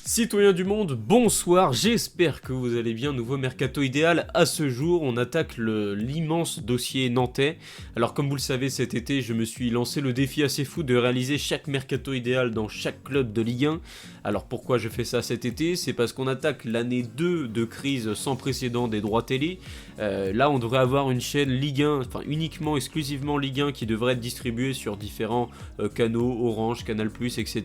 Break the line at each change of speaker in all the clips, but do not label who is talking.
Citoyens du monde, bonsoir, j'espère que vous allez bien. Nouveau mercato idéal. À ce jour, on attaque l'immense dossier nantais. Alors comme vous le savez, cet été, je me suis lancé le défi assez fou de réaliser chaque mercato idéal dans chaque club de Ligue 1. Alors pourquoi je fais ça cet été? C'est parce qu'on attaque l'année 2 de crise sans précédent des droits télé. Là, on devrait avoir une chaîne Ligue 1, enfin uniquement, exclusivement Ligue 1, qui devrait être distribuée sur différents canaux, Orange, Canal+, etc.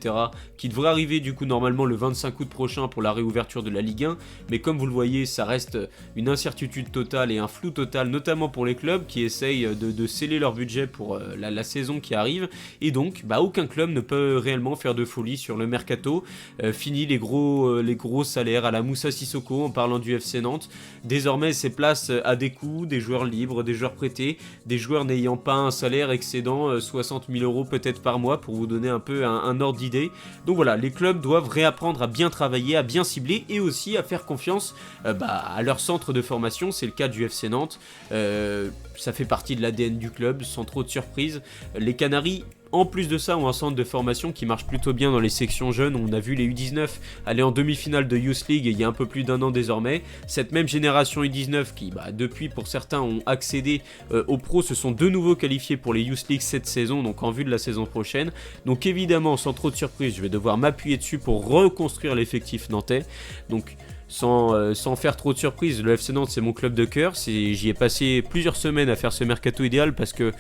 Qui devrait arriver du coup normalement le 25 août prochain pour la réouverture de la Ligue 1, mais comme vous le voyez, ça reste une incertitude totale et un flou total, notamment pour les clubs qui essayent de sceller leur budget pour la saison qui arrive, et donc aucun club ne peut réellement faire de folie sur le mercato. Fini les gros salaires à la Moussa Sissoko en parlant du FC Nantes. Désormais, c'est place à des coûts, des joueurs libres, des joueurs prêtés, des joueurs n'ayant pas un salaire excédant 60 000 euros peut-être par mois, pour vous donner un peu un ordre d'idée. Donc voilà, les clubs doivent réapprendre à bien travailler, à bien cibler et aussi à faire confiance à leur centre de formation. C'est le cas du FC Nantes. Ça fait partie de l'ADN du club, sans trop de surprises. Les Canaries, en plus de ça, ont un centre de formation qui marche plutôt bien dans les sections jeunes. On a vu les U19 aller en demi-finale de Youth League il y a un peu plus d'un an désormais. Cette même génération U19 qui, depuis pour certains, ont accédé aux pros, se sont de nouveau qualifiés pour les Youth League cette saison, donc en vue de la saison prochaine. Donc évidemment, sans trop de surprise, je vais devoir m'appuyer dessus pour reconstruire l'effectif nantais. Donc sans faire trop de surprise, le FC Nantes, c'est mon club de cœur. J'y ai passé plusieurs semaines à faire ce mercato idéal parce que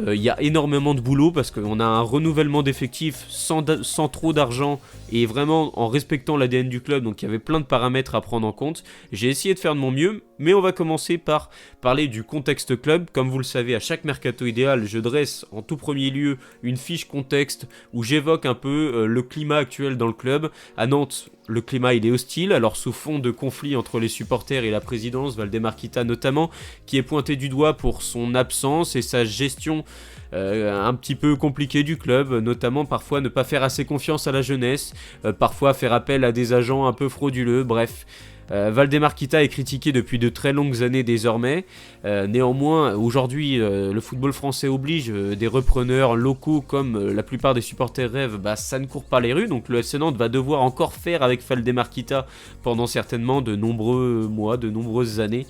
il y a énormément de boulot, parce qu'on a un renouvellement d'effectifs sans trop d'argent et vraiment en respectant l'ADN du club, donc il y avait plein de paramètres à prendre en compte. J'ai essayé de faire de mon mieux, mais on va commencer par parler du contexte club. Comme vous le savez, à chaque mercato idéal, je dresse en tout premier lieu une fiche contexte où j'évoque un peu le climat actuel dans le club. À Nantes, le climat il est hostile, alors sous fond de conflit entre les supporters et la présidence, Valdemar Kita notamment, qui est pointé du doigt pour son absence et sa gestion un petit peu compliquée du club, notamment parfois ne pas faire assez confiance à la jeunesse, parfois faire appel à des agents un peu frauduleux, bref. Valdemar Kita est critiqué depuis de très longues années désormais. Néanmoins, aujourd'hui, le football français oblige des repreneurs locaux comme la plupart des supporters rêvent, ça ne court pas les rues. Donc le FC Nantes va devoir encore faire avec Valdemar Kita pendant certainement de nombreux mois, de nombreuses années.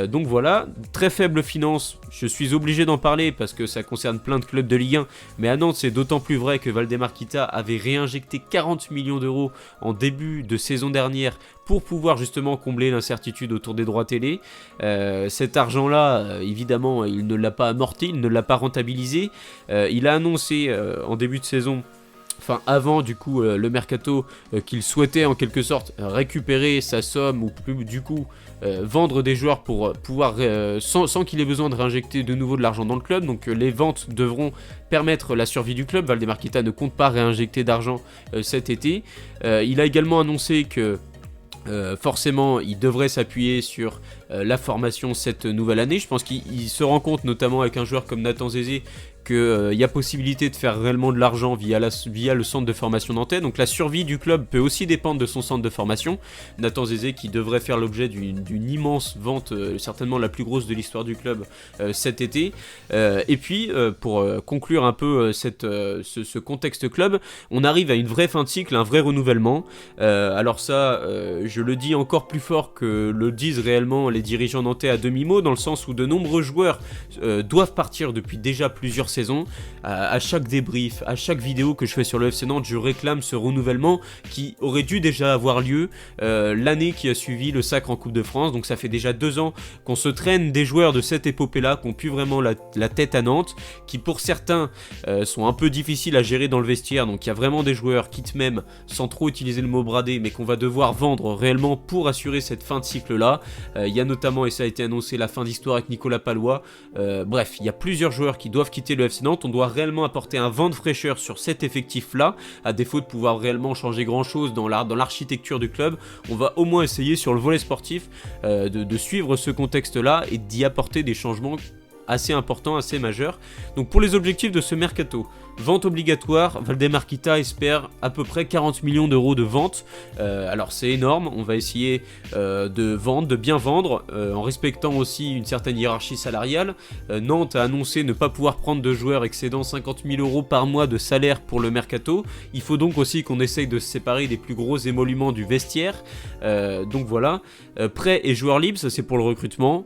Donc voilà, très faible finance, je suis obligé d'en parler parce que ça concerne plein de clubs de Ligue 1, mais à Nantes c'est d'autant plus vrai que Valdemar Kita avait réinjecté 40 millions d'euros en début de saison dernière pour pouvoir justement combler l'incertitude autour des droits télé. Cet argent-là, évidemment, il ne l'a pas amorti, il ne l'a pas rentabilisé. Il a annoncé en début de saison, enfin avant du coup le mercato, qu'il souhaitait en quelque sorte récupérer sa somme, ou plus du coup vendre des joueurs pour pouvoir sans qu'il ait besoin de réinjecter de nouveau de l'argent dans le club. Donc les ventes devront permettre la survie du club. Valdemar Kita ne compte pas réinjecter d'argent cet été. Il a également annoncé que forcément il devrait s'appuyer sur la formation cette nouvelle année. Je pense qu'il se rend compte, notamment avec un joueur comme Nathan Zézé, qu'il y a possibilité de faire réellement de l'argent via le centre de formation nantais. Donc la survie du club peut aussi dépendre de son centre de formation. Nathan Zézé qui devrait faire l'objet d'une immense vente, certainement la plus grosse de l'histoire du club cet été. Et puis pour conclure un peu ce contexte club, on arrive à une vraie fin de cycle, un vrai renouvellement. Alors ça, je le dis encore plus fort que le disent réellement les dirigeants nantais à demi-mot, dans le sens où de nombreux joueurs doivent partir depuis déjà plusieurs saison. À chaque débrief, à chaque vidéo que je fais sur le FC Nantes, je réclame ce renouvellement qui aurait dû déjà avoir lieu l'année qui a suivi le sacre en Coupe de France. Donc ça fait déjà 2 ans qu'on se traîne des joueurs de cette épopée-là, qui ont pu vraiment la tête à Nantes, qui pour certains sont un peu difficiles à gérer dans le vestiaire. Donc il y a vraiment des joueurs, quitte même, sans trop utiliser le mot bradé, mais qu'on va devoir vendre réellement pour assurer cette fin de cycle-là. Il y a notamment, et ça a été annoncé, la fin d'histoire avec Nicolas Pallois. Bref, il y a plusieurs joueurs qui doivent quitter le FC Nantes. On doit réellement apporter un vent de fraîcheur sur cet effectif-là, à défaut de pouvoir réellement changer grand-chose dans l'architecture du club. On va au moins essayer sur le volet sportif de suivre ce contexte-là et d'y apporter des changements assez importants, assez majeurs. Donc pour les objectifs de ce mercato, Vente obligatoire, Valdemar Kita espère à peu près 40 millions d'euros de vente. Alors c'est énorme, on va essayer de vendre, de bien vendre, en respectant aussi une certaine hiérarchie salariale. Nantes a annoncé ne pas pouvoir prendre de joueurs excédant 50 000 euros par mois de salaire pour le mercato. Il faut donc aussi qu'on essaye de se séparer des plus gros émoluments du vestiaire. Donc voilà, prêts et joueurs libres, ça c'est pour le recrutement.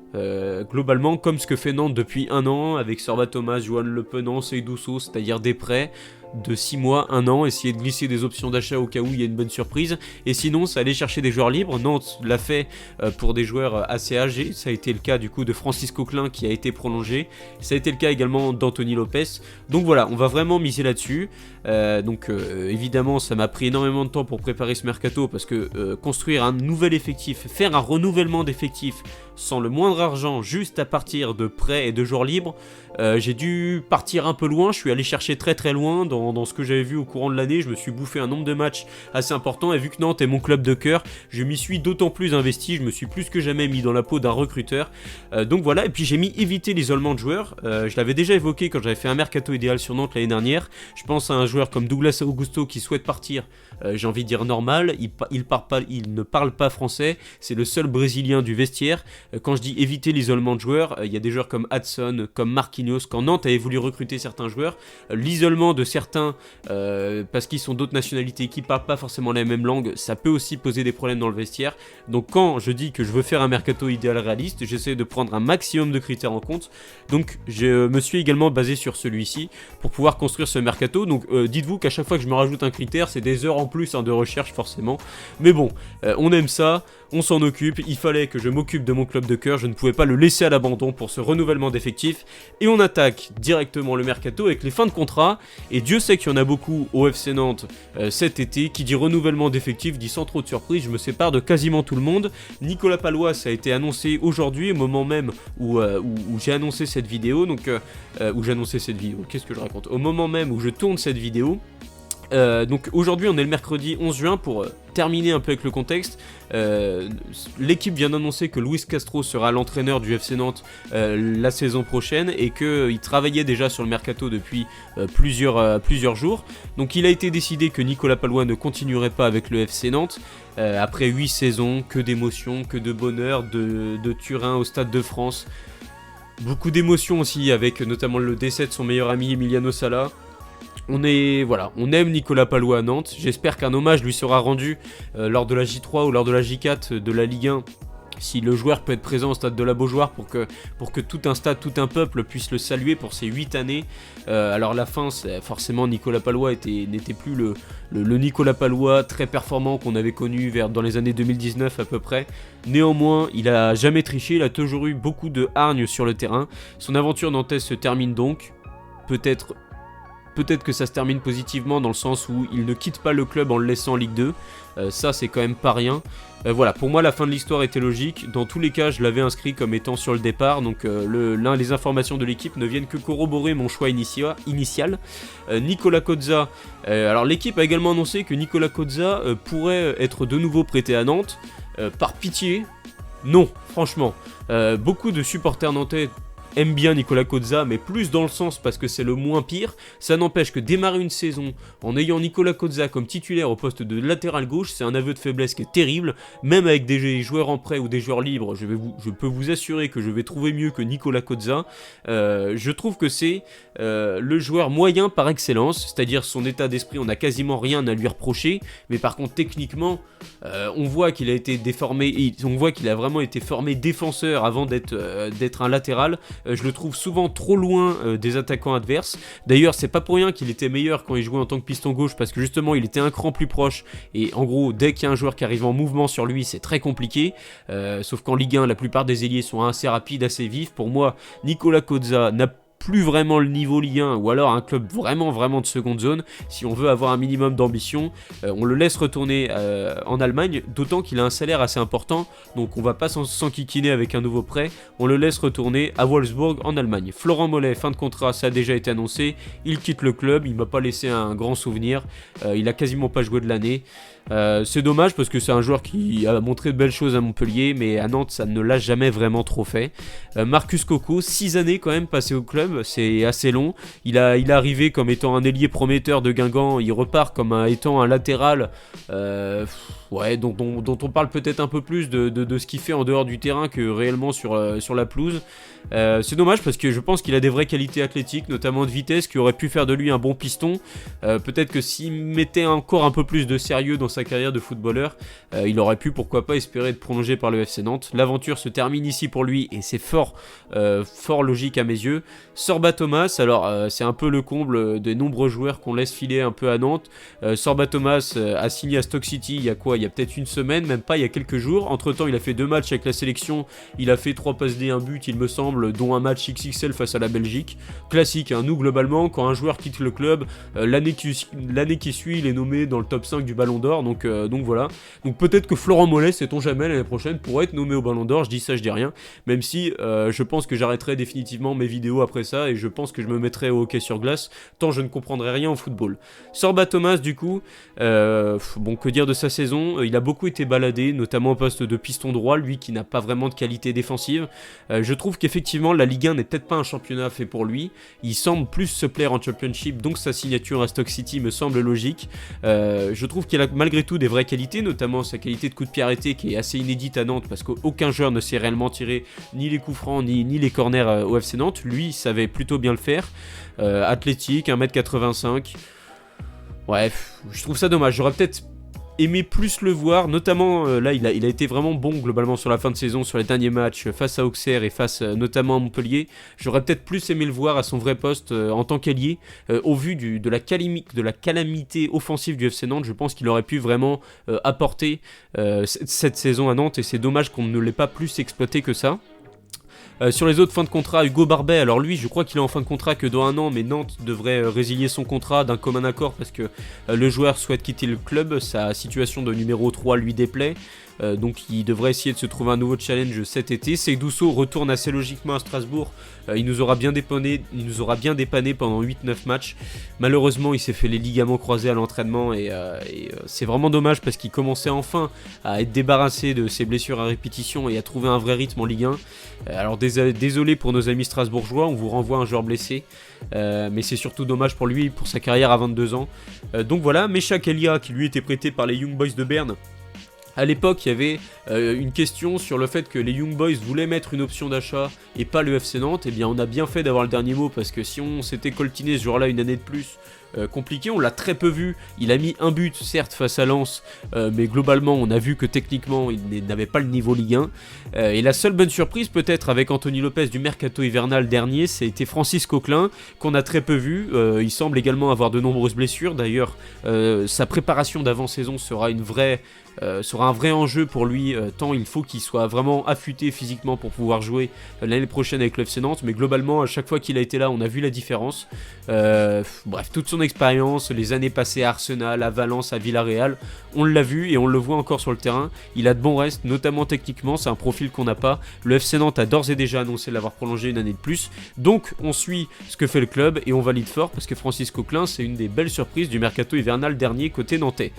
Globalement, comme ce que fait Nantes depuis un an, avec Sorba Thomas, Johan Le Penant, Seydou Sow, c'est-à-dire des prêts de 6 mois, 1 an, essayer de glisser des options d'achat au cas où il y a une bonne surprise, et sinon c'est aller chercher des joueurs libres. Nantes l'a fait pour des joueurs assez âgés, ça a été le cas du coup de Francis Coquelin qui a été prolongé, ça a été le cas également d'Anthony Lopez, donc voilà, on va vraiment miser là-dessus. Évidemment ça m'a pris énormément de temps pour préparer ce mercato, parce que construire un nouvel effectif, faire un renouvellement d'effectifs sans le moindre argent, juste à partir de prêts et de joueurs libres, j'ai dû partir un peu loin, je suis allé chercher très très loin dans ce que j'avais vu au courant de l'année, je me suis bouffé un nombre de matchs assez important, et vu que Nantes est mon club de cœur, je m'y suis d'autant plus investi, je me suis plus que jamais mis dans la peau d'un recruteur, donc voilà, et puis j'ai mis éviter l'isolement de joueurs, je l'avais déjà évoqué quand j'avais fait un mercato idéal sur Nantes l'année dernière, je pense à un joueur comme Douglas Augusto qui souhaite partir, j'ai envie de dire normal, il ne parle pas français, c'est le seul brésilien du vestiaire. Quand je dis éviter l'isolement de joueurs, il y a des joueurs comme Hudson, comme Marquinhos, quand Nantes avait voulu recruter certains joueurs, l'isolement de certains, parce qu'ils sont d'autres nationalités qui parlent pas forcément la même langue, ça peut aussi poser des problèmes dans le vestiaire. Donc quand je dis que je veux faire un mercato idéal réaliste, j'essaie de prendre un maximum de critères en compte, donc je me suis également basé sur celui-ci pour pouvoir construire ce mercato. Donc dites-vous qu'à chaque fois que je me rajoute un critère, c'est des heures en plus de recherche forcément, mais bon, on aime ça, on s'en occupe, il fallait que je m'occupe de mon club de cœur, je ne pouvais pas le laisser à l'abandon pour ce renouvellement d'effectifs, et on attaque directement le mercato avec les fins de contrat, et Dieu sait qu'il y en a beaucoup au FC Nantes cet été. Qui dit renouvellement d'effectifs dit sans trop de surprise, je me sépare de quasiment tout le monde. Nicolas Palois, ça a été annoncé aujourd'hui, au moment même où j'ai annoncé cette vidéo, qu'est-ce que je raconte, au moment même où je tourne cette vidéo. Donc aujourd'hui on est le mercredi 11 juin pour terminer un peu avec le contexte. L'équipe vient d'annoncer que Luis Castro sera l'entraîneur du FC Nantes la saison prochaine, et qu'il travaillait déjà sur le mercato depuis plusieurs jours. Donc il a été décidé que Nicolas Palois ne continuerait pas avec le FC Nantes. Après 8 saisons, que d'émotions, que de bonheur, de Turin au Stade de France. Beaucoup d'émotions aussi, avec notamment le décès de son meilleur ami Emiliano Sala. On aime Nicolas Palois à Nantes, j'espère qu'un hommage lui sera rendu lors de la J3 ou lors de la J4 de la Ligue 1, si le joueur peut être présent au stade de la Beaujoire pour que tout un stade, tout un peuple puisse le saluer pour ces 8 années. Alors la fin, forcément Nicolas Palois n'était plus le Nicolas Palois très performant qu'on avait connu dans les années 2019 à peu près. Néanmoins, il a jamais triché, il a toujours eu beaucoup de hargne sur le terrain. Son aventure nantaise se termine donc, peut-être que ça se termine positivement dans le sens où il ne quitte pas le club en le laissant en Ligue 2. Ça, c'est quand même pas rien. Voilà, pour moi, la fin de l'histoire était logique. Dans tous les cas, je l'avais inscrit comme étant sur le départ. Donc, les informations de l'équipe ne viennent que corroborer mon choix initial. Nicolas Cozza. Alors, l'équipe a également annoncé que Nicolas Cozza pourrait être de nouveau prêté à Nantes. Par pitié, non, franchement. Beaucoup de supporters nantais aime bien Nicolas Cozza, mais plus dans le sens parce que c'est le moins pire. Ça n'empêche que démarrer une saison en ayant Nicolas Cozza comme titulaire au poste de latéral gauche, c'est un aveu de faiblesse qui est terrible. Même avec des joueurs en prêt ou des joueurs libres, je peux vous assurer que je vais trouver mieux que Nicolas Cozza. Je trouve que c'est le joueur moyen par excellence, c'est-à-dire son état d'esprit, on n'a quasiment rien à lui reprocher, mais par contre techniquement, on voit qu'il a été déformé, on voit qu'il a vraiment été formé défenseur avant d'être un latéral. Je le trouve souvent trop loin des attaquants adverses. D'ailleurs, c'est pas pour rien qu'il était meilleur quand il jouait en tant que piston gauche, parce que justement, il était un cran plus proche. Et en gros, dès qu'il y a un joueur qui arrive en mouvement sur lui, c'est très compliqué. Sauf qu'en Ligue 1, la plupart des ailiers sont assez rapides, assez vifs. Pour moi, Nicolas Cozza n'a plus vraiment le niveau Ligue 1, ou alors un club vraiment de seconde zone. Si on veut avoir un minimum d'ambition, on le laisse retourner en Allemagne, d'autant qu'il a un salaire assez important, donc on va pas s'enquiquiner avec un nouveau prêt, on le laisse retourner à Wolfsburg en Allemagne. Florent Mollet, fin de contrat, ça a déjà été annoncé, il quitte le club, il m'a pas laissé un grand souvenir, il a quasiment pas joué de l'année. C'est dommage parce que c'est un joueur qui a montré de belles choses à Montpellier, mais à Nantes ça ne l'a jamais vraiment trop fait. Marcus Coco, 6 années quand même passées au club, c'est assez long. Il est arrivé comme étant un ailier prometteur de Guingamp, il repart comme étant un latéral dont on parle peut-être un peu plus de ce qu'il fait en dehors du terrain que réellement sur la pelouse. C'est dommage parce que je pense qu'il a des vraies qualités athlétiques, notamment de vitesse, qui aurait pu faire de lui un bon piston. Peut-être que s'il mettait encore un peu plus de sérieux dans sa carrière de footballeur, il aurait pu pourquoi pas espérer être prolongé par le FC Nantes. L'aventure se termine ici pour lui et c'est fort logique à mes yeux. Sorba Thomas, alors c'est un peu le comble des nombreux joueurs qu'on laisse filer un peu à Nantes. Sorba Thomas a signé à Stoke City il y a peut-être une semaine, même pas, il y a quelques jours. Entre temps il a fait 2 matchs avec la sélection, il a fait 3 passes D, 1 but il me semble, dont un match XXL face à la Belgique. Classique, hein. Nous globalement quand un joueur quitte le club, l'année qui suit il est nommé dans le top 5 du Ballon d'Or, donc voilà. Donc peut-être que Florent Mollet, sait-on jamais, l'année prochaine pourrait être nommé au Ballon d'Or, je dis ça, je dis rien, même si je pense que j'arrêterai définitivement mes vidéos après ça, et je pense que je me mettrai au hockey sur glace, tant je ne comprendrai rien au football. Sorba Thomas du coup, que dire de sa saison, il a beaucoup été baladé, notamment au poste de piston droit, lui qui n'a pas vraiment de qualité défensive. Je trouve qu'effectivement la Ligue 1 n'est peut-être pas un championnat fait pour lui, il semble plus se plaire en Championship, donc sa signature à Stoke City me semble logique. Je trouve qu'il a malgré tout des vraies qualités, notamment sa qualité de coup de pied arrêté qui est assez inédite à Nantes parce qu'aucun joueur ne sait réellement tirer ni les coups francs ni les corners au FC Nantes. Lui il savait plutôt bien le faire. Athlétique, 1m85. Ouais, je trouve ça dommage, j'aurais peut-être aimé plus le voir, notamment là il a été vraiment bon globalement sur la fin de saison, sur les derniers matchs face à Auxerre et face notamment à Montpellier. J'aurais peut-être plus aimé le voir à son vrai poste en tant qu'ailier, au vu de la calamité offensive du FC Nantes. Je pense qu'il aurait pu vraiment apporter cette saison à Nantes, et c'est dommage qu'on ne l'ait pas plus exploité que ça. Sur les autres fins de contrat, Hugo Barbet, alors lui je crois qu'il est en fin de contrat que dans 1 an, mais Nantes devrait résilier son contrat d'un commun accord parce que le joueur souhaite quitter le club, sa situation de numéro 3 lui déplaît. Donc il devrait essayer de se trouver un nouveau challenge cet été. Seydousso retourne assez logiquement à Strasbourg, il nous aura bien dépanné pendant 8-9 matchs. Malheureusement il s'est fait les ligaments croisés à l'entraînement et c'est vraiment dommage parce qu'il commençait enfin à être débarrassé de ses blessures à répétition et à trouver un vrai rythme en Ligue 1. Alors désolé pour nos amis strasbourgeois, on vous renvoie un joueur blessé, mais c'est surtout dommage pour lui, pour sa carrière à 22 ans. Donc voilà, Meshak Elia qui lui était prêté par les Young Boys de Berne. À l'époque, il y avait une question sur le fait que les Young Boys voulaient mettre une option d'achat et pas le FC Nantes. Eh bien, on a bien fait d'avoir le dernier mot parce que si on s'était coltiné ce jour-là une année de plus, compliqué, on l'a très peu vu. Il a mis un but, certes, face à Lens, mais globalement, on a vu que techniquement, il n'avait pas le niveau Ligue 1. Et la seule bonne surprise, peut-être, avec Anthony Lopez du mercato hivernal dernier, c'était Francis Coquelin, qu'on a très peu vu. Il semble également avoir de nombreuses blessures. D'ailleurs, sa préparation d'avant-saison sera un vrai enjeu pour lui, tant il faut qu'il soit vraiment affûté physiquement pour pouvoir jouer l'année prochaine avec le FC Nantes, mais globalement à chaque fois qu'il a été là on a vu la différence. Bref, toute son expérience, les années passées à Arsenal, à Valence, à Villarreal, on l'a vu et on le voit encore sur le terrain. Il a de bons restes, notamment techniquement, c'est un profil qu'on n'a pas. Le FC Nantes a d'ores et déjà annoncé l'avoir prolongé une année de plus, donc on suit ce que fait le club et on valide fort parce que Francis Coquelin c'est une des belles surprises du mercato hivernal dernier côté nantais.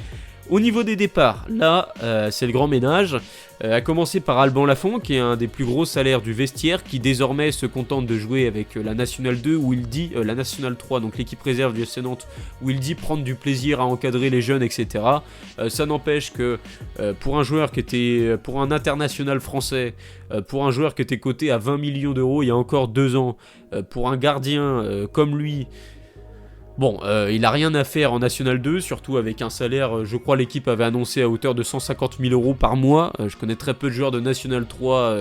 Au niveau des départs, là, c'est le grand ménage, à commencer par Alban Lafont, qui est un des plus gros salaires du vestiaire, qui désormais se contente de jouer avec la Nationale 2, où il dit, la Nationale 3, donc l'équipe réserve du FC Nantes, où il dit prendre du plaisir à encadrer les jeunes, etc. Ça n'empêche que pour un joueur qui était, pour un international français, pour un joueur qui était coté à 20 millions d'euros il y a encore 2 ans, pour un gardien comme lui, bon, il a rien à faire en National 2, surtout avec un salaire, je crois l'équipe avait annoncé à hauteur de 150 000 euros par mois. Je connais très peu de joueurs de National 3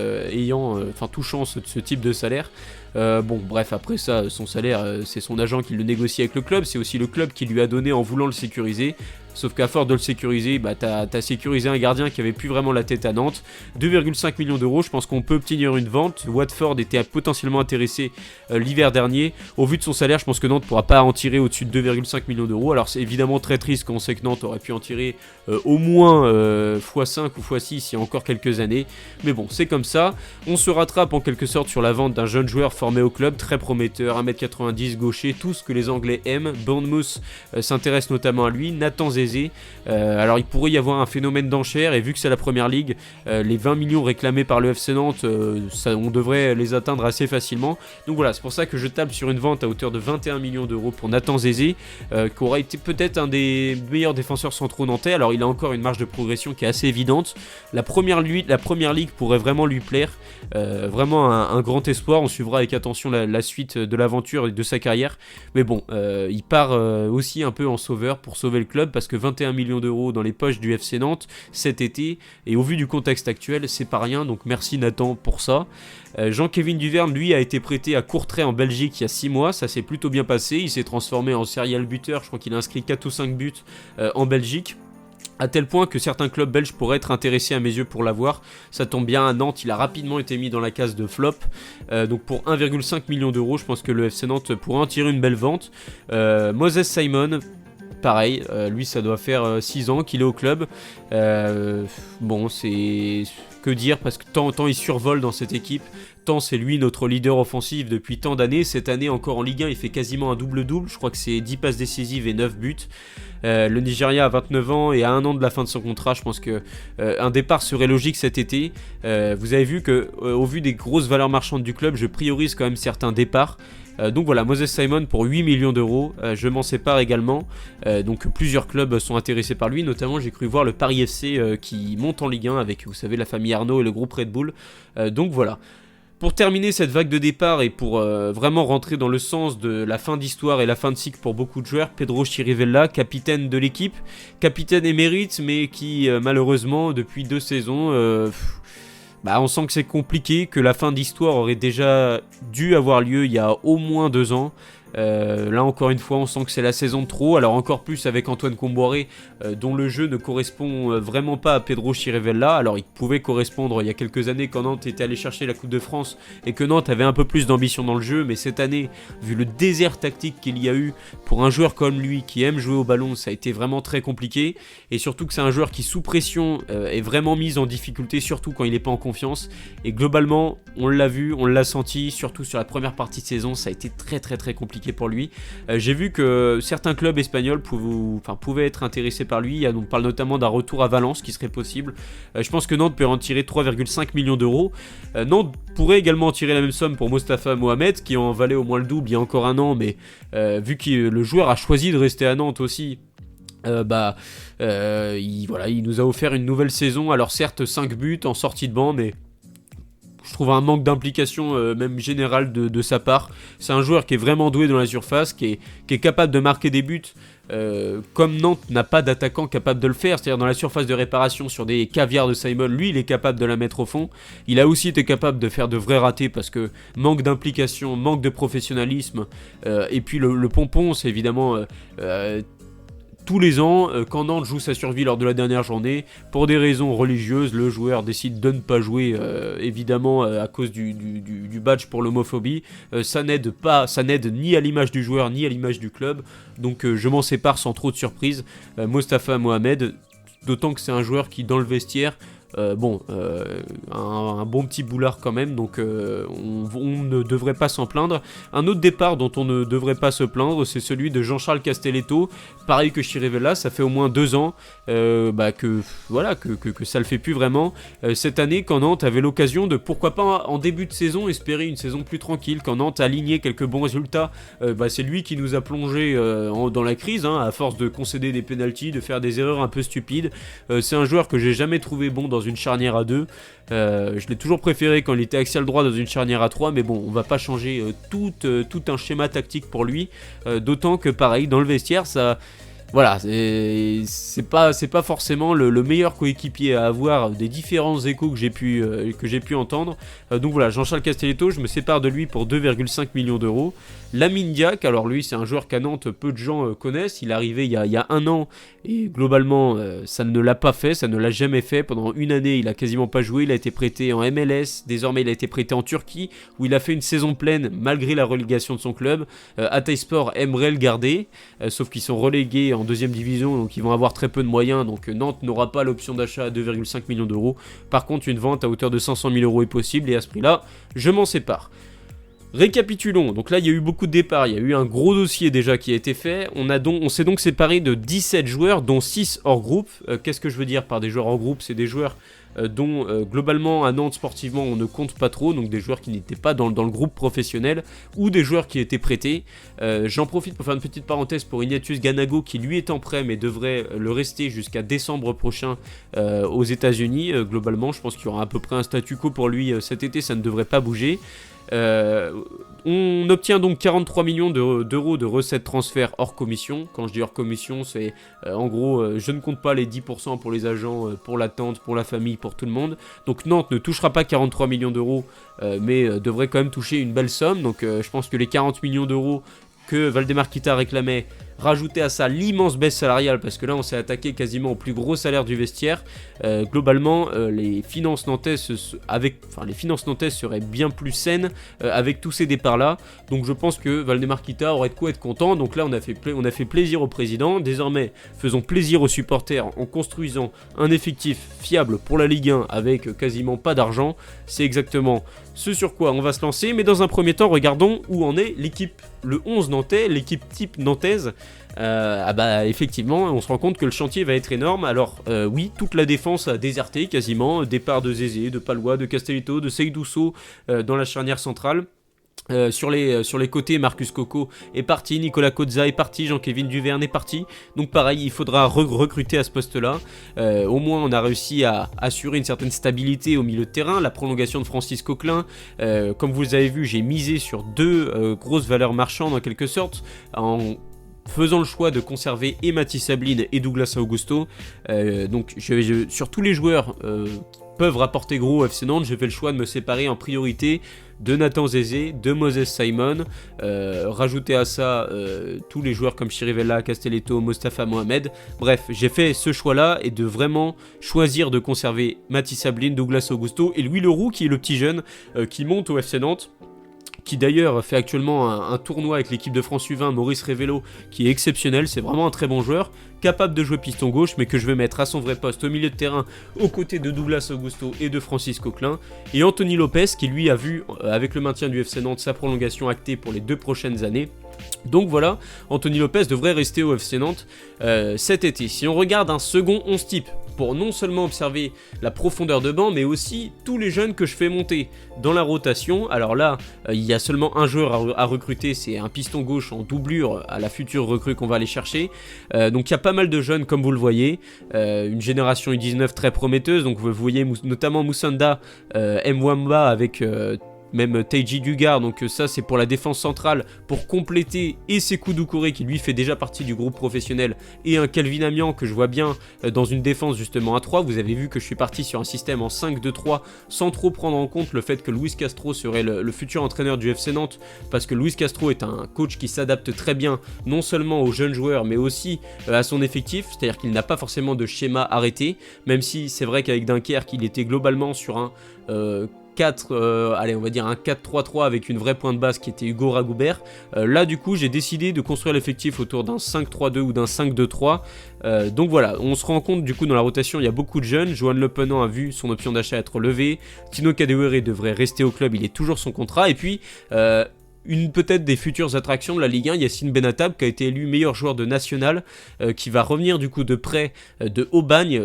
touchant ce type de salaire. Bon, bref, après ça, son salaire, c'est son agent qui le négocie avec le club, c'est aussi le club qui lui a donné en voulant le sécuriser. Sauf qu'à force de le sécuriser, bah t'as sécurisé un gardien qui avait plus vraiment la tête à Nantes. 2,5 millions d'euros, je pense qu'on peut obtenir une vente. Watford était potentiellement intéressé l'hiver dernier. Au vu de son salaire, je pense que Nantes ne pourra pas en tirer au-dessus de 2,5 millions d'euros. Alors c'est évidemment très triste quand on sait que Nantes aurait pu en tirer au moins x5 ou x6 il y a encore quelques années. Mais bon, c'est comme ça. On se rattrape en quelque sorte sur la vente d'un jeune joueur formé au club, très prometteur, 1m90, gaucher, tout ce que les Anglais aiment. Bournemouth s'intéresse notamment à lui. Nathan Zézé Eze. Alors il pourrait y avoir un phénomène d'enchère, et vu que c'est la première ligue, les 20 millions réclamés par le FC Nantes, on devrait les atteindre assez facilement. Donc voilà, c'est pour ça que je table sur une vente à hauteur de 21 millions d'euros pour Nathan Eze, qui aura été peut-être un des meilleurs défenseurs centraux nantais. Alors il a encore une marge de progression qui est assez évidente. La première ligue pourrait vraiment lui plaire, vraiment un grand espoir. On suivra avec attention la suite de l'aventure et de sa carrière. Mais bon, il part aussi un peu en sauveur pour sauver le club, parce que 21 millions d'euros dans les poches du FC Nantes cet été, et au vu du contexte actuel, c'est pas rien, donc merci Nathan pour ça. Jean-Kévin Duverne, lui, a été prêté à Courtrai en Belgique il y a 6 mois, ça s'est plutôt bien passé, il s'est transformé en serial buteur, je crois qu'il a inscrit 4 ou 5 buts en Belgique. À tel point que certains clubs belges pourraient être intéressés à mes yeux pour l'avoir. Ça tombe bien, à Nantes, il a rapidement été mis dans la case de flop. Donc pour 1,5 million d'euros, je pense que le FC Nantes pourrait en tirer une belle vente. Moses Simon, pareil, lui ça doit faire 6 ans qu'il est au club. Bon, c'est... que dire, parce que tant il survole dans cette équipe, tant c'est lui notre leader offensif depuis tant d'années. Cette année encore en Ligue 1, il fait quasiment un double-double, je crois que c'est 10 passes décisives et 9 buts. Le Nigeria a 29 ans et à 1 an de la fin de son contrat, je pense que un départ serait logique cet été. Vous avez vu que au vu des grosses valeurs marchandes du club, je priorise quand même certains départs. Donc voilà, Moses Simon pour 8 millions d'euros, je m'en sépare également. Donc plusieurs clubs sont intéressés par lui, notamment j'ai cru voir le Paris FC qui monte en Ligue 1 avec, vous savez, la famille Arnaud et le groupe Red Bull. Donc voilà. Pour terminer cette vague de départ et pour vraiment rentrer dans le sens de la fin d'histoire et la fin de cycle pour beaucoup de joueurs, Pedro Chirivella, capitaine de l'équipe, capitaine émérite, mais qui malheureusement depuis 2 saisons, on sent que c'est compliqué, que la fin d'histoire aurait déjà dû avoir lieu il y a au moins 2 ans. Là encore une fois, on sent que c'est la saison de trop, alors encore plus avec Antoine Comboiré, dont le jeu ne correspond vraiment pas à Pedro Chirivella. Alors il pouvait correspondre il y a quelques années quand Nantes était allé chercher la Coupe de France et que Nantes avait un peu plus d'ambition dans le jeu, mais cette année, vu le désert tactique qu'il y a eu pour un joueur comme lui qui aime jouer au ballon, ça a été vraiment très compliqué, et surtout que c'est un joueur qui sous pression est vraiment mis en difficulté, surtout quand il n'est pas en confiance, et globalement on l'a vu, on l'a senti, surtout sur la première partie de saison, ça a été très très très compliqué pour lui. J'ai vu que certains clubs espagnols pouvaient être intéressés par lui. On parle notamment d'un retour à Valence qui serait possible. Je pense que Nantes peut en tirer 3,5 millions d'euros. Nantes pourrait également en tirer la même somme pour Mostafa Mohamed, qui en valait au moins le double il y a encore 1 an, mais vu que le joueur a choisi de rester à Nantes aussi, il nous a offert une nouvelle saison. Alors certes 5 buts en sortie de banc, mais je trouve un manque d'implication même générale de sa part. C'est un joueur qui est vraiment doué dans la surface, qui est capable de marquer des buts comme Nantes n'a pas d'attaquant capable de le faire, c'est-à-dire dans la surface de réparation sur des caviars de Simon, lui il est capable de la mettre au fond. Il a aussi été capable de faire de vrais ratés parce que manque d'implication, manque de professionnalisme, et puis le pompon c'est évidemment... tous les ans, quand Nantes joue sa survie lors de la dernière journée, pour des raisons religieuses, le joueur décide de ne pas jouer, évidemment à cause du badge pour l'homophobie. Ça n'aide ni à l'image du joueur ni à l'image du club, donc je m'en sépare sans trop de surprise. Mostafa Mohamed, d'autant que c'est un joueur qui dans le vestiaire, un bon petit boulard quand même, donc on ne devrait pas s'en plaindre. Un autre départ dont on ne devrait pas se plaindre, c'est celui de Jean-Charles Castelletto. Pareil que Chirivella, ça fait au moins 2 ans que ça le fait plus vraiment. Cette année, quand Nantes avait l'occasion de, pourquoi pas en début de saison, espérer une saison plus tranquille, quand Nantes a aligné quelques bons résultats, c'est lui qui nous a plongé dans la crise, à force de concéder des pénaltys, de faire des erreurs un peu stupides. C'est un joueur que j'ai jamais trouvé bon dans une charnière à 2. Je l'ai toujours préféré quand il était axial droit dans une charnière à 3, mais bon, on va pas changer tout un schéma tactique pour lui, d'autant que pareil, dans le vestiaire, ça... Voilà, c'est pas forcément le meilleur coéquipier à avoir des différents échos que j'ai pu entendre. Donc voilà, Jean-Charles Castelletto, je me sépare de lui pour 2,5 millions d'euros. Lamine Diack, alors lui c'est un joueur qu'à Nantes peu de gens connaissent, il est arrivé il y a 1 an et globalement ça ne l'a pas fait, ça ne l'a jamais fait. Pendant 1 année il a quasiment pas joué, il a été prêté en MLS, désormais il a été prêté en Turquie où il a fait une saison pleine malgré la relégation de son club. Hatayspor aimerait le garder, sauf qu'ils sont relégués en 2e division, donc ils vont avoir très peu de moyens, donc Nantes n'aura pas l'option d'achat à 2,5 millions d'euros. Par contre une vente à hauteur de 500 000 euros est possible et à ce prix là je m'en sépare. Récapitulons, donc là il y a eu beaucoup de départs, il y a eu un gros dossier déjà qui a été fait, on s'est donc séparé de 17 joueurs dont 6 hors groupe. Qu'est-ce que je veux dire par des joueurs hors groupe? C'est des joueurs dont globalement à Nantes sportivement on ne compte pas trop, donc des joueurs qui n'étaient pas dans le groupe professionnel ou des joueurs qui étaient prêtés. J'en profite pour faire une petite parenthèse pour Ignatius Ganago qui lui est en prêt mais devrait le rester jusqu'à décembre prochain aux États-Unis. Globalement je pense qu'il y aura à peu près un statu quo pour lui cet été, ça ne devrait pas bouger. On obtient donc 43 millions d'euros de recettes transferts hors commission. Quand je dis hors commission, c'est en gros, je ne compte pas les 10% pour les agents, pour la tante, pour la famille, pour tout le monde. Donc Nantes ne touchera pas 43 millions d'euros, mais devrait quand même toucher une belle somme. Donc je pense que les 40 millions d'euros que Valdemar Kita réclamait, rajouter à ça l'immense baisse salariale, parce que là on s'est attaqué quasiment au plus gros salaire du vestiaire, globalement les finances nantaises seraient bien plus saines avec tous ces départs là, donc je pense que Valdemar Kita aurait de quoi être content. Donc là on a fait plaisir au président, désormais faisons plaisir aux supporters en construisant un effectif fiable pour la Ligue 1 avec quasiment pas d'argent. C'est exactement ce sur quoi on va se lancer, mais dans un premier temps regardons où en est l'équipe, le 11 nantais, l'équipe type nantaise. Effectivement on se rend compte que le chantier va être énorme. Alors oui, toute la défense a déserté quasiment, départ de Zézé, de Palois, de Castelletto, de Seydousso dans la charnière centrale. Sur les côtés, Marcus Coco est parti, Nicolas Cozza est parti, Jean-Kévin Duverne est parti. Donc pareil, il faudra recruter à ce poste-là. Au moins, on a réussi à assurer une certaine stabilité au milieu de terrain. La prolongation de Francis Coquelin. Comme vous avez vu, j'ai misé sur deux grosses valeurs marchandes en quelque sorte, en faisant le choix de conserver et Mathis Sabline et Douglas Augusto. Donc sur tous les joueurs peuvent rapporter gros au FC Nantes, j'ai fait le choix de me séparer en priorité de Nathan Zézé, de Moses Simon, rajouter à ça tous les joueurs comme Chirivella, Castelletto, Mostafa Mohamed. Bref, j'ai fait ce choix-là et de vraiment choisir de conserver Mathis Sabline, Douglas Augusto et Louis Leroux qui est le petit jeune qui monte au FC Nantes, qui d'ailleurs fait actuellement un tournoi avec l'équipe de France U20, Maurice Révélo, qui est exceptionnel. C'est vraiment un très bon joueur, capable de jouer piston gauche, mais que je vais mettre à son vrai poste au milieu de terrain, aux côtés de Douglas Augusto et de Francis Coquelin. Et Anthony Lopez, qui lui a vu, avec le maintien du FC Nantes, sa prolongation actée pour les 2 prochaines années. Donc voilà, Anthony Lopez devrait rester au FC Nantes cet été. Si on regarde un second 11 type, pour non seulement observer la profondeur de banc, mais aussi tous les jeunes que je fais monter dans la rotation. Alors là, il y a seulement un joueur à recruter, c'est un piston gauche en doublure à la future recrue qu'on va aller chercher. Donc il y a pas mal de jeunes comme vous le voyez, une génération U19 très prometteuse. Donc vous voyez notamment Moussanda Mwamba avec... même Teiji Dugar, donc ça c'est pour la défense centrale, pour compléter, et Sekou Doucouré qui lui fait déjà partie du groupe professionnel, et un Calvin Amian que je vois bien dans une défense justement à 3. Vous avez vu que je suis parti sur un système en 5-2-3 sans trop prendre en compte le fait que Luis Castro serait le futur entraîneur du FC Nantes, parce que Luis Castro est un coach qui s'adapte très bien non seulement aux jeunes joueurs mais aussi à son effectif, c'est-à-dire qu'il n'a pas forcément de schéma arrêté, même si c'est vrai qu'avec Dunkerque il était globalement sur un... on va dire un 4-3-3 avec une vraie pointe basse qui était Hugo Ragoubert. Là du coup j'ai décidé de construire l'effectif autour d'un 5-3-2 ou d'un 5-2-3. Donc voilà, on se rend compte du coup dans la rotation il y a beaucoup de jeunes. Johan Le Penant a vu son option d'achat être levée, Tino Kadewere devrait rester au club, il est toujours son contrat, et puis une peut-être des futures attractions de la Ligue 1, Yacine Benatab qui a été élu meilleur joueur de National, qui va revenir du coup de prêt de Aubagne,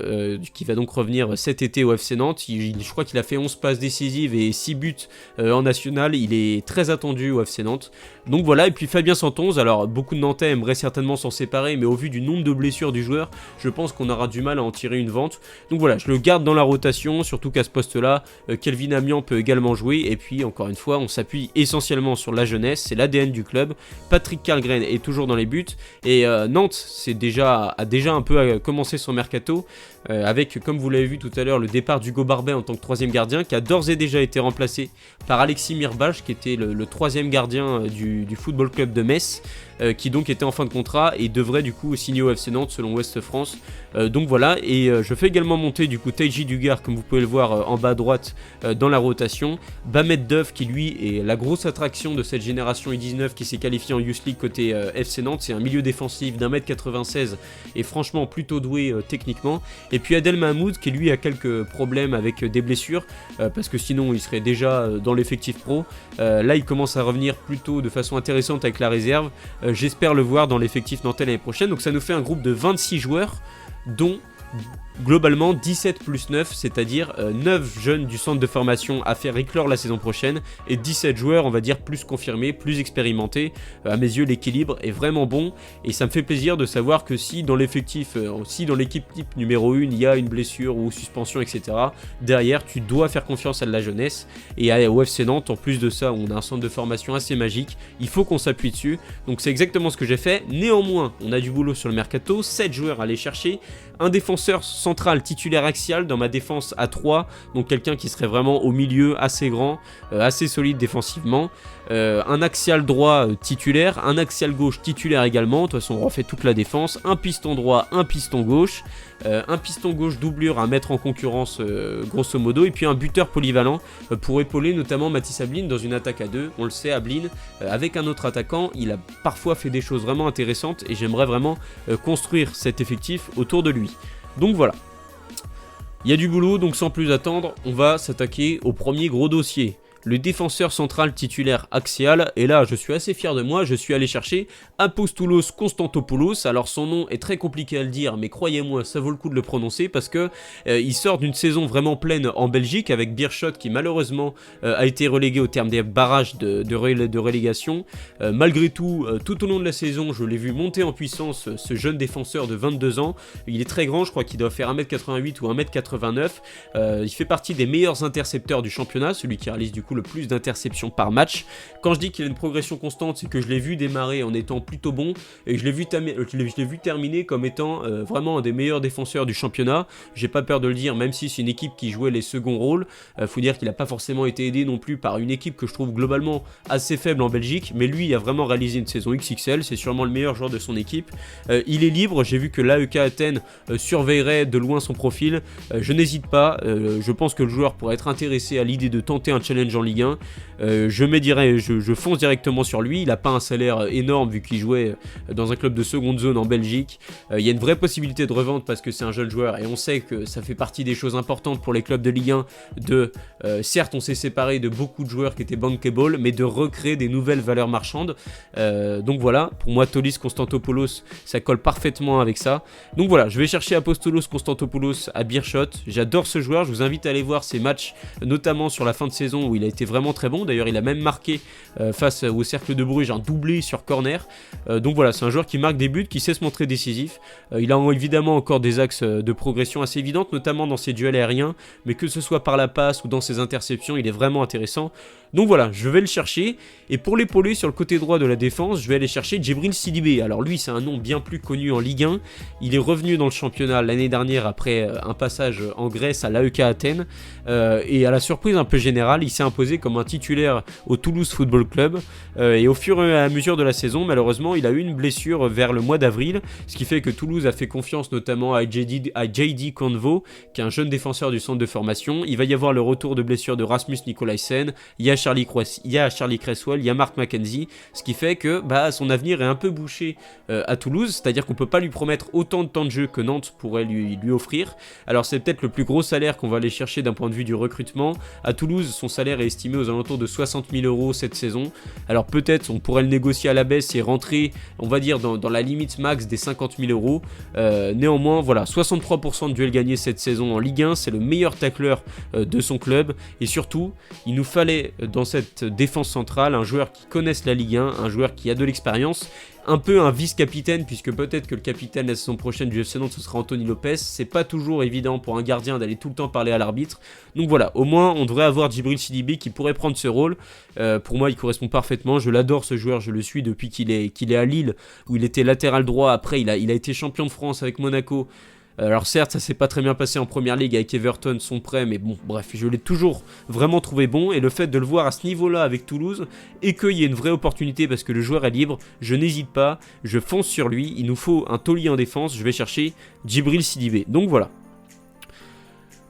qui va donc revenir cet été au FC Nantes. Je crois qu'il a fait 11 passes décisives et 6 buts en National, il est très attendu au FC Nantes. Donc voilà, et puis Fabien Santonze, alors beaucoup de Nantais aimeraient certainement s'en séparer, mais au vu du nombre de blessures du joueur, je pense qu'on aura du mal à en tirer une vente. Donc voilà, je le garde dans la rotation, surtout qu'à ce poste-là, Kelvin Amian peut également jouer, et puis encore une fois, on s'appuie essentiellement sur la jeunesse, c'est l'ADN du club. Patrick Karlgren est toujours dans les buts, et Nantes a déjà un peu commencé son mercato, avec, comme vous l'avez vu tout à l'heure, le départ d'Hugo Barbet en tant que 3e gardien, qui a d'ores et déjà été remplacé par Alexis Mirbach, qui était le 3e gardien du Football Club de Metz, qui donc était en fin de contrat et devrait du coup signer au FC Nantes selon Ouest France. Donc voilà, et je fais également monter du coup Teiji Dugar, comme vous pouvez le voir en bas à droite dans la rotation. Bamed Dove qui lui est la grosse attraction de cette génération U19 qui s'est qualifiée en Youth League côté FC Nantes. C'est un milieu défensif d'1m96 et franchement plutôt doué techniquement. Et puis Adel Mahmoud qui lui a quelques problèmes avec des blessures, parce que sinon il serait déjà dans l'effectif pro. Là il commence à revenir plutôt de façon intéressante avec la réserve. J'espère le voir dans l'effectif nantais l'année prochaine. Donc ça nous fait un groupe de 26 joueurs, dont globalement 17 plus 9, c'est-à-dire 9 jeunes du centre de formation à faire éclore la saison prochaine, et 17 joueurs, on va dire, plus confirmés, plus expérimentés. À mes yeux, l'équilibre est vraiment bon, et ça me fait plaisir de savoir que si dans l'effectif, si dans l'équipe type numéro 1, il y a une blessure ou suspension, etc., derrière, tu dois faire confiance à de la jeunesse, et au FC Nantes, en plus de ça, on a un centre de formation assez magique, il faut qu'on s'appuie dessus, donc c'est exactement ce que j'ai fait. Néanmoins, on a du boulot sur le mercato, 7 joueurs à aller chercher, un défenseur central titulaire axial dans ma défense à 3, donc quelqu'un qui serait vraiment au milieu, assez grand, assez solide défensivement, un axial droit titulaire, un axial gauche titulaire également, de toute façon on refait toute la défense, un piston droit, un piston gauche doublure à mettre en concurrence grosso modo, et puis un buteur polyvalent pour épauler notamment Mathis Ablin dans une attaque à 2, on le sait, Ablin avec un autre attaquant, il a parfois fait des choses vraiment intéressantes, et j'aimerais vraiment construire cet effectif autour de lui. Donc voilà, il y a du boulot, donc sans plus attendre, on va s'attaquer au premier gros dossier. Le défenseur central titulaire axial, et là je suis assez fier de moi, je suis allé chercher Apostolos Konstantopoulos. Alors son nom est très compliqué à le dire, mais croyez-moi ça vaut le coup de le prononcer, parce que il sort d'une saison vraiment pleine en Belgique avec Beerschot qui malheureusement a été relégué au terme des barrages de relégation. Malgré tout, tout au long de la saison je l'ai vu monter en puissance, ce jeune défenseur de 22 ans, il est très grand, je crois qu'il doit faire 1m88 ou 1m89, il fait partie des meilleurs intercepteurs du championnat, celui qui réalise du coup le plus d'interceptions par match. Quand je dis qu'il a une progression constante, c'est que je l'ai vu démarrer en étant plutôt bon, et je l'ai vu terminer comme étant vraiment un des meilleurs défenseurs du championnat. J'ai pas peur de le dire, même si c'est une équipe qui jouait les seconds rôles. Faut dire qu'il n'a pas forcément été aidé non plus par une équipe que je trouve globalement assez faible en Belgique, mais lui il a vraiment réalisé une saison XXL, c'est sûrement le meilleur joueur de son équipe. Il est libre, j'ai vu que l'AEK Athènes surveillerait de loin son profil. Je n'hésite pas, je pense que le joueur pourrait être intéressé à l'idée de tenter un challenge en Ligue 1, je fonce directement sur lui. Il n'a pas un salaire énorme vu qu'il jouait dans un club de seconde zone en Belgique. Il y a une vraie possibilité de revente parce que c'est un jeune joueur, et on sait que ça fait partie des choses importantes pour les clubs de Ligue 1 certes on s'est séparé de beaucoup de joueurs qui étaient bankable, mais de recréer des nouvelles valeurs marchandes. Donc voilà, pour moi Tolis Konstantopoulos ça colle parfaitement avec ça. Donc voilà, je vais chercher Apostolos Konstantopoulos à Beerschot. J'adore ce joueur, je vous invite à aller voir ses matchs, notamment sur la fin de saison où il a été vraiment très bon. D'ailleurs il a même marqué face au Cercle de Bruges un doublé sur corner. Donc voilà, c'est un joueur qui marque des buts, qui sait se montrer décisif. Il a évidemment encore des axes de progression assez évidentes, notamment dans ses duels aériens, mais que ce soit par la passe ou dans ses interceptions, il est vraiment intéressant. Donc voilà, je vais le chercher, et pour l'épauler sur le côté droit de la défense, je vais aller chercher Djibril Sidibé. Alors lui c'est un nom bien plus connu en Ligue 1, il est revenu dans le championnat l'année dernière après un passage en Grèce à l'AEK Athènes, et à la surprise un peu générale, il s'est imposé comme un titulaire au Toulouse Football Club, et au fur et à mesure de la saison, malheureusement il a eu une blessure vers le mois d'avril, ce qui fait que Toulouse a fait confiance notamment à JD Convo, qui est un jeune défenseur du centre de formation. Il va y avoir le retour de blessure de Rasmus Nicolaisen, il y a Charlie Cresswell, il y a Mark McKenzie, ce qui fait que son avenir est un peu bouché à Toulouse, c'est-à-dire qu'on peut pas lui promettre autant de temps de jeu que Nantes pourrait lui offrir. Alors c'est peut-être le plus gros salaire qu'on va aller chercher d'un point de vue du recrutement. À Toulouse, son salaire est estimé aux alentours de 60 000 € cette saison. Alors peut-être on pourrait le négocier à la baisse et rentrer, on va dire, dans la limite max des 50 000 €. Néanmoins, voilà, 63% de duels gagnés cette saison en Ligue 1, c'est le meilleur tacleur de son club, et surtout, il nous fallait dans cette défense centrale un joueur qui connaisse la Ligue 1, un joueur qui a de l'expérience, un peu un vice-capitaine, puisque peut-être que le capitaine la saison prochaine du FC Nantes ce sera Anthony Lopez. C'est pas toujours évident pour un gardien d'aller tout le temps parler à l'arbitre, donc voilà, au moins on devrait avoir Djibril Sidibé qui pourrait prendre ce rôle. Pour moi il correspond parfaitement, je l'adore ce joueur, je le suis depuis qu'il est à Lille où il était latéral droit. Après il a été champion de France avec Monaco. Alors certes, ça s'est pas très bien passé en première ligue avec Everton, son prêt, mais bon, bref, je l'ai toujours vraiment trouvé bon, et le fait de le voir à ce niveau-là avec Toulouse, et qu'il y ait une vraie opportunité parce que le joueur est libre, je n'hésite pas, je fonce sur lui. Il nous faut un taulier en défense, je vais chercher Djibril Sidibé. Donc voilà.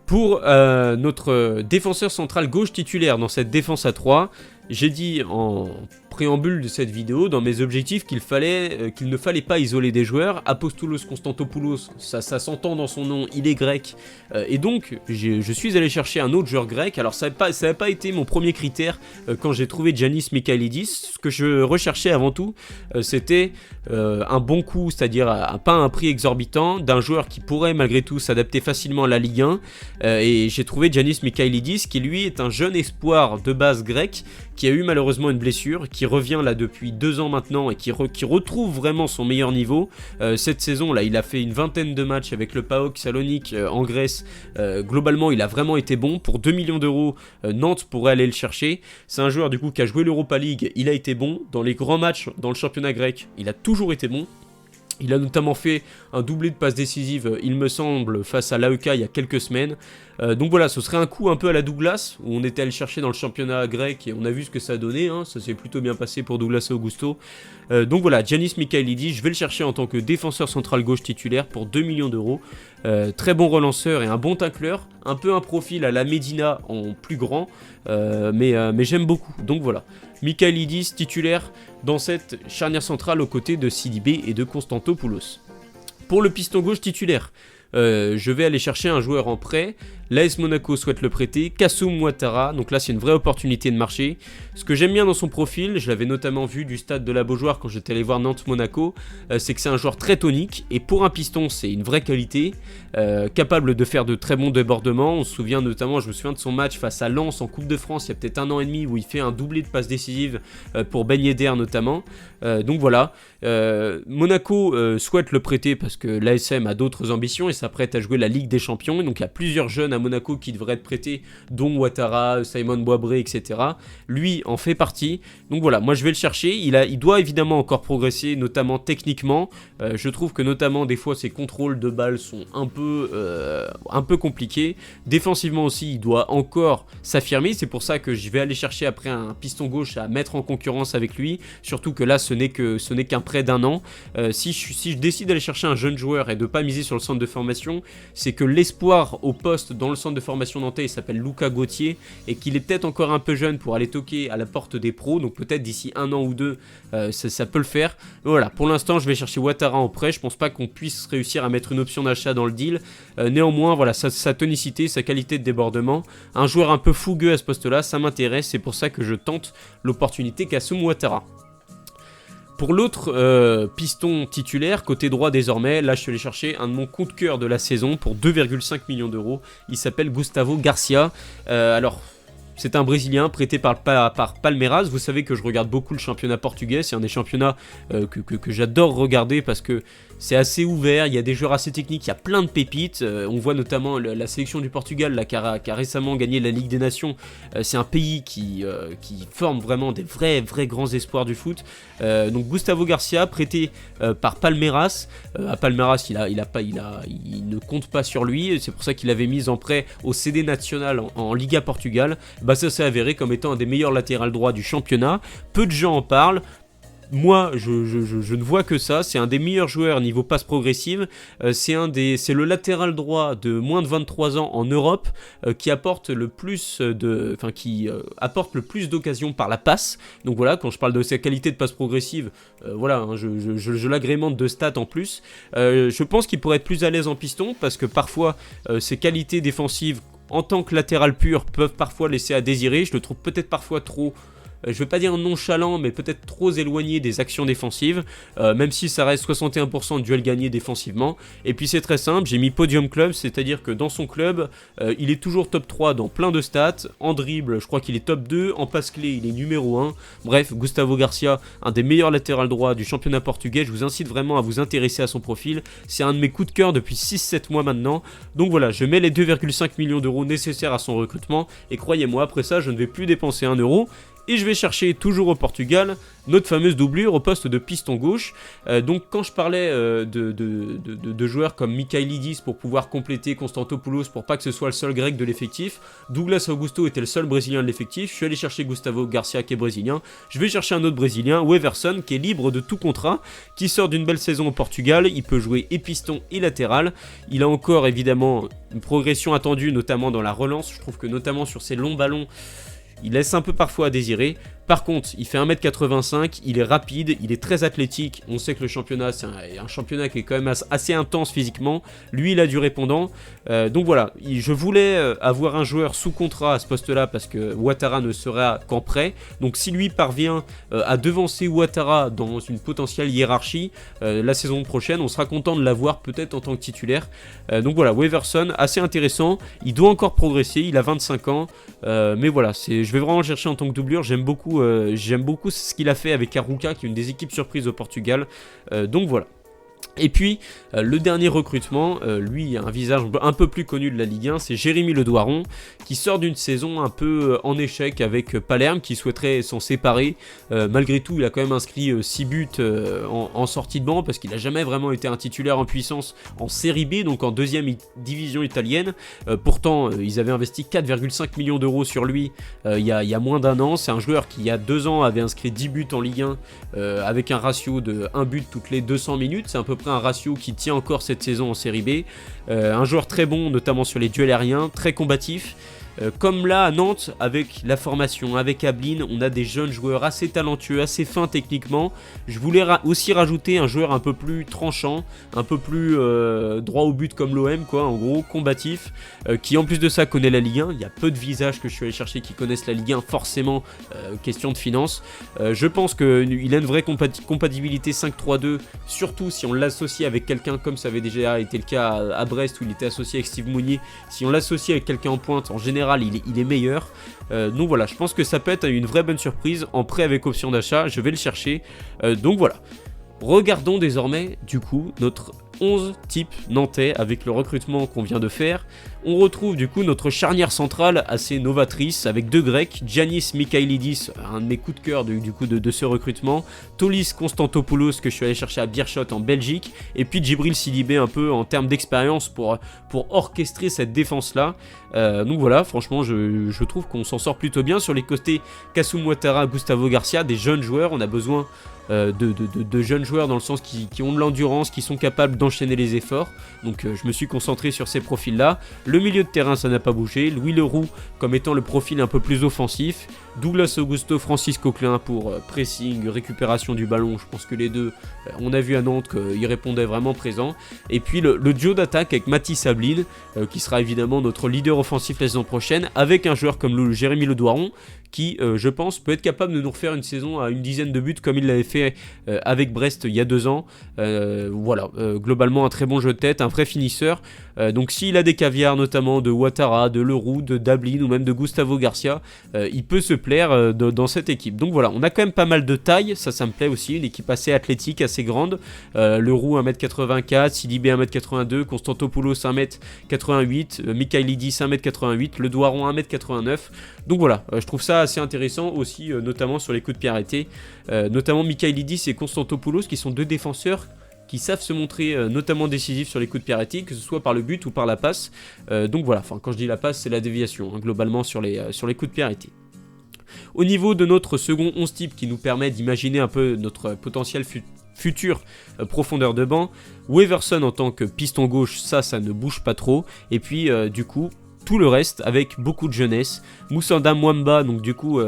Pour notre défenseur central gauche titulaire dans cette défense à 3, j'ai dit en préambule de cette vidéo, dans mes objectifs, qu'il ne fallait pas isoler des joueurs. Apostolos Constantopoulos, ça s'entend dans son nom, il est grec, et donc je suis allé chercher un autre joueur grec. Alors ça n'avait pas été mon premier critère quand j'ai trouvé Giannis Michailidis. Ce que je recherchais avant tout, c'était un bon coup, c'est-à-dire pas un prix exorbitant, d'un joueur qui pourrait malgré tout s'adapter facilement à la Ligue 1, et j'ai trouvé Giannis Michailidis, qui lui est un jeune espoir de base grec, qui a eu malheureusement une blessure, qui revient là depuis 2 ans maintenant et qui retrouve vraiment son meilleur niveau. Cette saison là, il a fait une vingtaine de matchs avec le PAOK Salonique en Grèce. Globalement, il a vraiment été bon. Pour 2 millions d'euros, Nantes pourrait aller le chercher. C'est un joueur du coup qui a joué l'Europa League, il a été bon. Dans les grands matchs dans le championnat grec, il a toujours été bon. Il a notamment fait un doublé de passes décisives, il me semble, face à l'AEK il y a quelques semaines. Donc voilà, ce serait un coup un peu à la Douglas, où on était allé chercher dans le championnat grec et on a vu ce que ça a donné, hein, ça s'est plutôt bien passé pour Douglas Augusto. Donc voilà, Giannis Michailidis, je vais le chercher en tant que défenseur central gauche titulaire pour 2 millions d'euros. Très bon relanceur et un bon tacleur, un peu un profil à la Medina en plus grand, mais j'aime beaucoup, donc voilà. Michailidis titulaire dans cette charnière centrale aux côtés de Sidibé et de Constantopoulos. Pour le piston gauche titulaire, je vais aller chercher un joueur en prêt. L'AS Monaco souhaite le prêter, Kassoum Ouattara, donc là c'est une vraie opportunité de marché. Ce que j'aime bien dans son profil, je l'avais notamment vu du stade de la Beaujoire quand j'étais allé voir Nantes-Monaco, c'est que c'est un joueur très tonique, et pour un piston c'est une vraie qualité, capable de faire de très bons débordements. Je me souviens de son match face à Lens en Coupe de France il y a peut-être 1 an et demi, où il fait un doublé de passes décisives pour Ben Yedder notamment. Donc voilà, Monaco souhaite le prêter parce que l'ASM a d'autres ambitions et s'apprête à jouer la Ligue des Champions, donc il y a plusieurs jeunes à Monaco qui devraient être prêtés, dont Ouattara, Simon Boisbré, etc. Lui en fait partie, donc voilà, moi je vais le chercher. Il doit évidemment encore progresser, notamment techniquement. Je trouve que notamment des fois ses contrôles de balles sont un peu compliqués. Défensivement aussi, il doit encore s'affirmer, c'est pour ça que je vais aller chercher après un piston gauche à mettre en concurrence avec lui, surtout que là ce n'est qu'un prêt d'1 an. Si je décide d'aller chercher un jeune joueur et de pas miser sur le centre de formation, c'est que l'espoir au poste dans le centre de formation nantais, il s'appelle Lucas Gauthier, et qu'il est peut-être encore un peu jeune pour aller toquer à la porte des pros, donc peut-être d'ici 1 an ou 2, ça peut le faire. Mais voilà, pour l'instant je vais chercher Ouattara en prêt, je pense pas qu'on puisse réussir à mettre une option d'achat dans le deal. Néanmoins, voilà, sa tonicité, sa qualité de débordement, un joueur un peu fougueux à ce poste-là, ça m'intéresse, c'est pour ça que je tente l'opportunité Kassoum Ouattara. Pour l'autre piston titulaire, côté droit désormais, là je suis allé chercher un de mon coup de cœur de la saison pour 2,5 millions d'euros. Il s'appelle Gustavo Garcia. Alors, c'est un Brésilien prêté par Palmeiras. Vous savez que je regarde beaucoup le championnat portugais. C'est un des championnats que j'adore regarder parce que c'est assez ouvert, il y a des joueurs assez techniques, il y a plein de pépites. On voit notamment la sélection du Portugal là, qui a récemment gagné la Ligue des Nations. C'est un pays qui forme vraiment des vrais grands espoirs du foot. Donc Gustavo Garcia, prêté par Palmeiras. À Palmeiras, il ne compte pas sur lui. C'est pour ça qu'il avait mis en prêt au CD Nacional en Liga Portugal. Bah, ça s'est avéré comme étant un des meilleurs latérales droits du championnat. Peu de gens en parlent. Moi, je ne vois que ça. C'est un des meilleurs joueurs niveau passe progressive. C'est le latéral droit de moins de 23 ans en Europe qui apporte le plus d'occasions par la passe. Donc voilà, quand je parle de sa qualité de passe progressive, voilà, hein, je l'agrémente de stats en plus. Je pense qu'il pourrait être plus à l'aise en piston parce que parfois ses qualités défensives en tant que latéral pur peuvent parfois laisser à désirer. Je le trouve peut-être parfois trop, je vais pas dire nonchalant, mais peut-être trop éloigné des actions défensives, même si ça reste 61% de duels gagnés défensivement. Et puis c'est très simple, j'ai mis Podium Club, c'est-à-dire que dans son club, il est toujours top 3 dans plein de stats. En dribble, je crois qu'il est top 2, en passe clé, il est numéro 1. Bref, Gustavo Garcia, un des meilleurs latérales droits du championnat portugais. Je vous incite vraiment à vous intéresser à son profil. C'est un de mes coups de cœur depuis 6-7 mois maintenant. Donc voilà, je mets les 2,5 millions d'euros nécessaires à son recrutement. Et croyez-moi, après ça, je ne vais plus dépenser 1 euro. Et je vais chercher toujours au Portugal notre fameuse doublure au poste de piston gauche. Donc quand je parlais de joueurs comme Michailidis pour pouvoir compléter Constantopoulos pour pas que ce soit le seul grec de l'effectif, Douglas Augusto était le seul brésilien de l'effectif. Je suis allé chercher Gustavo Garcia qui est brésilien. Je vais chercher un autre brésilien, Weverson, qui est libre de tout contrat, qui sort d'une belle saison au Portugal. Il peut jouer et piston et latéral. Il a encore évidemment une progression attendue, notamment dans la relance. Je trouve que notamment sur ces longs ballons, il laisse un peu parfois à désirer. Par contre, il fait 1m85, il est rapide, il est très athlétique. On sait que le championnat, c'est un championnat qui est quand même assez intense physiquement. Lui, il a du répondant. Donc voilà, je voulais avoir un joueur sous contrat à ce poste-là parce que Ouattara ne sera qu'en prêt. Donc si lui parvient à devancer Ouattara dans une potentielle hiérarchie, la saison prochaine, on sera content de l'avoir peut-être en tant que titulaire. Donc voilà, Weverson, assez intéressant. Il doit encore progresser, il a 25 ans. Mais voilà, je vais vraiment le chercher en tant que doublure. J'aime beaucoup ce qu'il a fait avec Arouca, qui est une des équipes surprises au Portugal. Donc voilà. Et puis, le dernier recrutement, lui a un visage un peu plus connu de la Ligue 1, c'est Jérémy Le Doiron, qui sort d'une saison un peu en échec avec Palerme, qui souhaiterait s'en séparer. Malgré tout, il a quand même inscrit 6 buts en sortie de banc, parce qu'il n'a jamais vraiment été un titulaire en puissance en Série B, donc en deuxième division italienne. Pourtant, ils avaient investi 4,5 millions d'euros sur lui il y a moins d'un an. C'est un joueur qui, il y a 2 ans, avait inscrit 10 buts en Ligue 1, avec un ratio de 1 but toutes les 200 minutes. C'est à peu près un ratio qui tient encore cette saison en Série B. Un joueur très bon, notamment sur les duels aériens, très combatif. Comme là à Nantes, avec la formation, avec Ablin, on a des jeunes joueurs assez talentueux, assez fins techniquement. Je voulais aussi rajouter un joueur un peu plus tranchant, un peu plus droit au but comme l'OM, quoi, en gros, combatif, qui en plus de ça connaît la Ligue 1. Il y a peu de visages que je suis allé chercher qui connaissent la Ligue 1, forcément, question de finances. Je pense qu'il a une vraie compatibilité 5-3-2, surtout si on l'associe avec quelqu'un comme ça avait déjà été le cas à Brest où il était associé avec Steve Mounier. Si on l'associe avec quelqu'un en pointe, en général, il est meilleur. Donc voilà, je pense que ça peut être une vraie bonne surprise en prêt avec option d'achat. Je vais le chercher. Donc voilà. Regardons désormais, du coup, notre 11 type nantais avec le recrutement qu'on vient de faire. On retrouve du coup notre charnière centrale assez novatrice avec 2 Grecs, Giannis Michailidis, un de mes coups de cœur du coup de ce recrutement, Tolis Konstantopoulos que je suis allé chercher à Beerschot en Belgique, et puis Djibril Sidibé un peu en termes d'expérience pour orchestrer cette défense là. Donc voilà, franchement je trouve qu'on s'en sort plutôt bien sur les côtés. Kassoum Ouattara, Gustavo Garcia, des jeunes joueurs, on a besoin de jeunes joueurs dans le sens qui ont de l'endurance, qui sont capables d'enchaîner les efforts. Donc je me suis concentré sur ces profils là. Le milieu de terrain, ça n'a pas bougé. Louis Leroux comme étant le profil un peu plus offensif. Douglas Augusto, Francis Coquelin pour pressing, récupération du ballon. Je pense que les deux, on a vu à Nantes qu'ils répondaient vraiment présents. Et puis le duo d'attaque avec Mathis Ablin, qui sera évidemment notre leader offensif la saison prochaine, avec un joueur comme Jérémy Le Doiron, qui, je pense, peut être capable de nous refaire une saison à une dizaine de buts comme il l'avait fait avec Brest il y a 2 ans. Voilà, globalement un très bon jeu de tête, un vrai finisseur. Donc s'il a des caviars notamment de Ouattara, de Leroux, de Dablin ou même de Gustavo Garcia, il peut se plaire dans cette équipe. Donc voilà, on a quand même pas mal de taille, ça me plaît aussi, une équipe assez athlétique, assez grande. Leroux 1m84, Sidibé 1m82, Konstantopoulos 1m88, Michailidis 1m88, Le Doiron 1m89. Donc voilà, je trouve ça assez intéressant aussi, notamment sur les coups de pied arrêtés. Notamment Michailidis et Konstantopoulos qui sont 2 défenseurs qui savent se montrer notamment décisifs sur les coups de pied arrêtés, que ce soit par le but ou par la passe. Donc voilà, quand je dis la passe, c'est la déviation, hein, globalement sur les coups de pied arrêtés. Au niveau de notre second 11 type qui nous permet d'imaginer un peu notre potentiel futur profondeur de banc, Weverson en tant que piston gauche, ça ne bouge pas trop. Et puis du coup, tout le reste avec beaucoup de jeunesse. Moussanda Mwamba, donc du coup,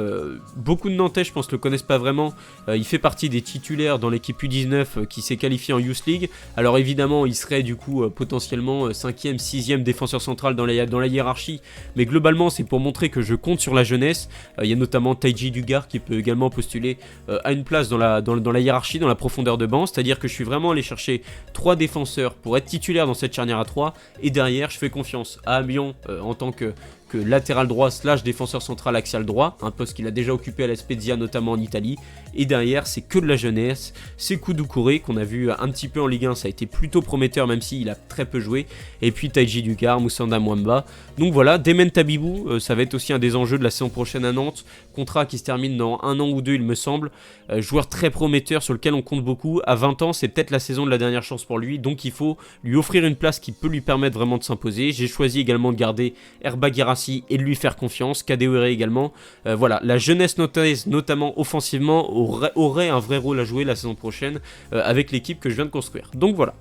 beaucoup de Nantais, je pense, le connaissent pas vraiment. Il fait partie des titulaires dans l'équipe U19 qui s'est qualifiée en Youth League. Alors évidemment, il serait du coup potentiellement 5e, 6e défenseur central dans la hiérarchie. Mais globalement, c'est pour montrer que je compte sur la jeunesse. Il y a notamment Taiji Dugar qui peut également postuler à une place dans la hiérarchie, dans la profondeur de banc. C'est-à-dire que je suis vraiment allé chercher 3 défenseurs pour être titulaire dans cette charnière à 3. Et derrière, je fais confiance à Amiens en tant que latéral droit / défenseur central axial droit, un poste qu'il a déjà occupé à la Spezia notamment en Italie. Et derrière, c'est que de la jeunesse. C'est Koudou Kouré qu'on a vu un petit peu en Ligue 1, ça a été plutôt prometteur même s'il a très peu joué. Et puis Taiji Dugar, Moussanda Mwamba. Donc voilà, Demen Tabibou, ça va être aussi un des enjeux de la saison prochaine à Nantes. Contrat qui se termine dans 1 an ou 2 il me semble. Joueur très prometteur sur lequel on compte beaucoup. À 20 ans, c'est peut-être la saison de la dernière chance pour lui. Donc il faut lui offrir une place qui peut lui permettre vraiment de s'imposer. J'ai choisi également de garder Herba Guirassy et de lui faire confiance. Kadewere également. Voilà, la jeunesse nantaise, notamment offensivement, aurait un vrai rôle à jouer la saison prochaine avec l'équipe que je viens de construire. Donc voilà.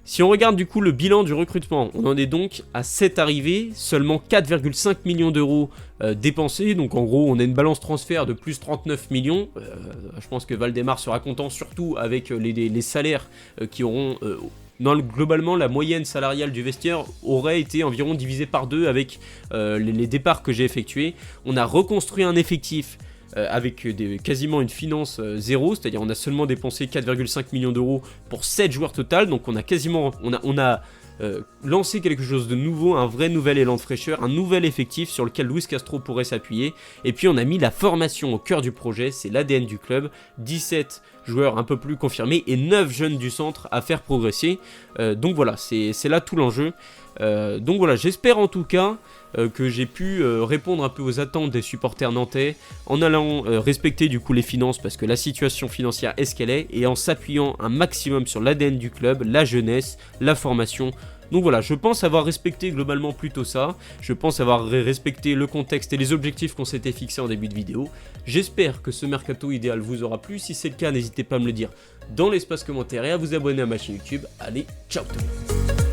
Si on regarde du coup le bilan du recrutement, on en est donc à 7 arrivées, seulement 4,5 millions d'euros dépensés, donc en gros on a une balance transfert de plus 39 millions, je pense que Valdemar sera content surtout avec les salaires qui auront... globalement, la moyenne salariale du vestiaire aurait été environ divisée par 2 avec les départs que j'ai effectués. On a reconstruit un effectif avec quasiment une finance zéro, c'est-à-dire on a seulement dépensé 4,5 millions d'euros pour 7 joueurs total, donc on a lancé quelque chose de nouveau, un vrai nouvel élan de fraîcheur, un nouvel effectif sur lequel Luis Castro pourrait s'appuyer, et puis on a mis la formation au cœur du projet, c'est l'ADN du club, 17 joueurs un peu plus confirmés et 9 jeunes du centre à faire progresser, donc voilà, c'est là tout l'enjeu. Donc voilà, j'espère en tout cas que j'ai pu répondre un peu aux attentes des supporters nantais en allant respecter du coup les finances parce que la situation financière est ce qu'elle est et en s'appuyant un maximum sur l'ADN du club, la jeunesse, la formation. Donc voilà, je pense avoir respecté globalement plutôt ça, je pense avoir respecté le contexte et les objectifs qu'on s'était fixés en début de vidéo. J'espère que ce mercato idéal vous aura plu, si c'est le cas n'hésitez pas à me le dire dans l'espace commentaire et à vous abonner à ma chaîne YouTube. Allez, ciao tout le monde.